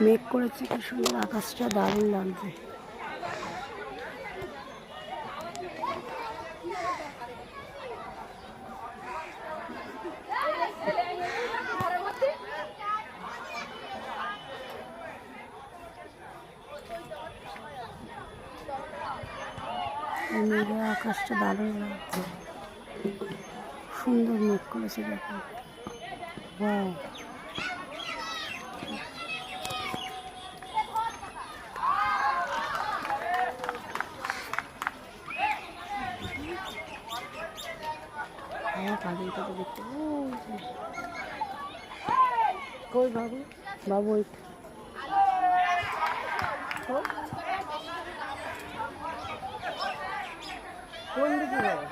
মেঘ করেছে, কি সুন্দর আকাশটা, দারুণ লাগছে। মেঘের আকাশটা দারুণ লাগছে, সুন্দর মেঘ করেছে দেখো। ওয়াও, পাখিটাকে দেখতে, কই বাবু, বাবু ওই কোন দিকে যাবে?